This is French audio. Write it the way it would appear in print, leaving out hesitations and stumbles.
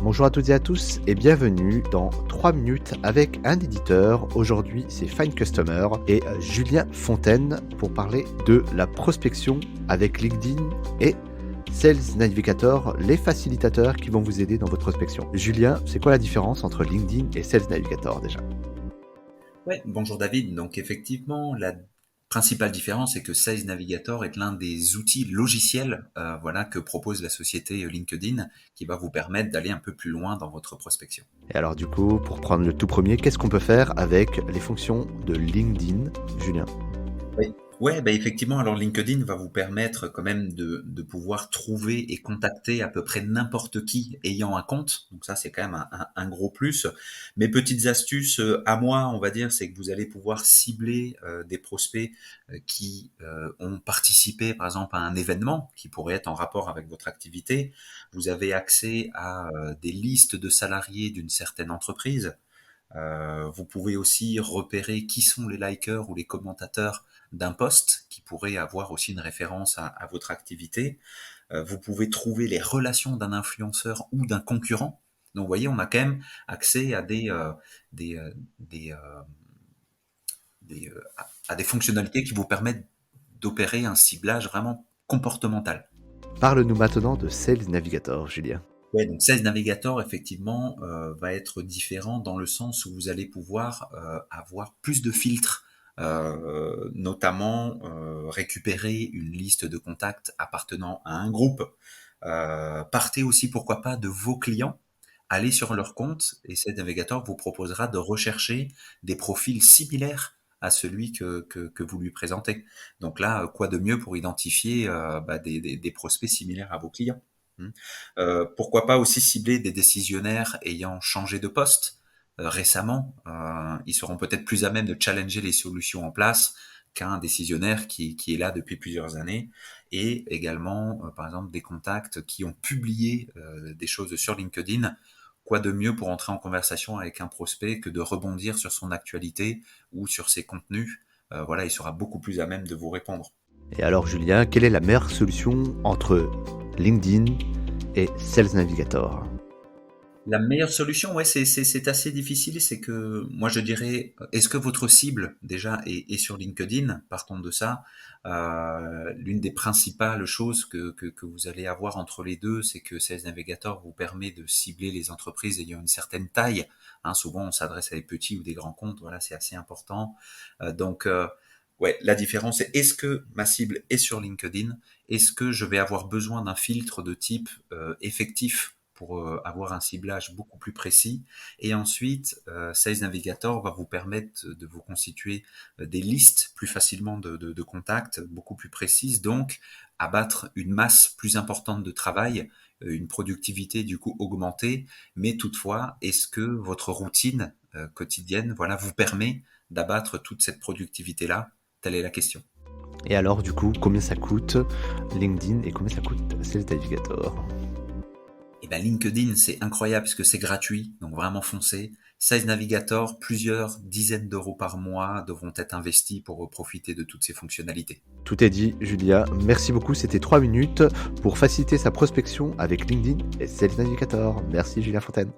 Bonjour à toutes et à tous et bienvenue dans 3 minutes avec un éditeur. Aujourd'hui, c'est Find Customer et Julien Fontaine pour parler de la prospection avec LinkedIn et Sales Navigator, les facilitateurs qui vont vous aider dans votre prospection. Julien, c'est quoi la différence entre LinkedIn et Sales Navigator déjà ? Ouais, bonjour David. Donc effectivement, la principale différence, c'est que Sales Navigator est l'un des outils logiciels que propose la société LinkedIn qui va vous permettre d'aller un peu plus loin dans votre prospection. Et alors du coup, pour prendre le tout premier, qu'est-ce qu'on peut faire avec les fonctions de LinkedIn, Julien ? Oui. Ouais, effectivement, alors LinkedIn va vous permettre quand même de pouvoir trouver et contacter à peu près n'importe qui ayant un compte. Donc ça, c'est quand même un gros plus. Mes petites astuces à moi, on va dire, c'est que vous allez pouvoir cibler des prospects qui ont participé, par exemple, à un événement qui pourrait être en rapport avec votre activité. Vous avez accès à des listes de salariés d'une certaine entreprise. Vous pouvez aussi repérer qui sont les likers ou les commentateurs d'un post qui pourrait avoir aussi une référence à votre activité. Vous pouvez trouver les relations d'un influenceur ou d'un concurrent. Donc, vous voyez, on a quand même accès à des, euh, des, euh, à des fonctionnalités qui vous permettent d'opérer un ciblage vraiment comportemental. Parle-nous maintenant de Sales Navigator, Julien. Ouais, donc Sales Navigator, effectivement, va être différent dans le sens où vous allez pouvoir avoir plus de filtres, notamment récupérer une liste de contacts appartenant à un groupe. Partez aussi, pourquoi pas, de vos clients, allez sur leur compte et Sales Navigator vous proposera de rechercher des profils similaires à celui que vous lui présentez. Donc là, quoi de mieux pour identifier des prospects similaires à vos clients. Pourquoi pas aussi cibler des décisionnaires ayant changé de poste récemment. Ils seront peut-être plus à même de challenger les solutions en place qu'un décisionnaire qui est là depuis plusieurs années. Et également, par exemple, des contacts qui ont publié des choses sur LinkedIn. Quoi de mieux pour entrer en conversation avec un prospect que de rebondir sur son actualité ou sur ses contenus. Il sera beaucoup plus à même de vous répondre. Et alors Julien, quelle est la meilleure solution entre LinkedIn et Sales Navigator ? La meilleure solution, ouais, c'est assez difficile. C'est que moi je dirais, est-ce que votre cible déjà est sur LinkedIn? Partons de ça. L'une des principales choses que vous allez avoir entre les deux, c'est que Sales Navigator vous permet de cibler les entreprises ayant une certaine taille. Hein, souvent on s'adresse à des petits ou des grands comptes. Voilà, c'est assez important. Ouais, la différence est, est-ce que ma cible est sur LinkedIn? Est-ce que je vais avoir besoin d'un filtre de type effectif pour avoir un ciblage beaucoup plus précis? Et ensuite, Sales Navigator va vous permettre de vous constituer des listes plus facilement de contacts, beaucoup plus précises, donc abattre une masse plus importante de travail, une productivité du coup augmentée, mais toutefois, est-ce que votre routine quotidienne vous permet d'abattre toute cette productivité-là? Telle est la question. Et alors du coup, combien ça coûte LinkedIn et combien ça coûte Sales Navigator ? Et LinkedIn, c'est incroyable parce que c'est gratuit, donc vraiment foncez. Sales Navigator, plusieurs dizaines d'euros par mois devront être investis pour profiter de toutes ces fonctionnalités. Tout est dit, Julia. Merci beaucoup. C'était 3 minutes pour faciliter sa prospection avec LinkedIn et Sales Navigator. Merci, Julien Fontaine.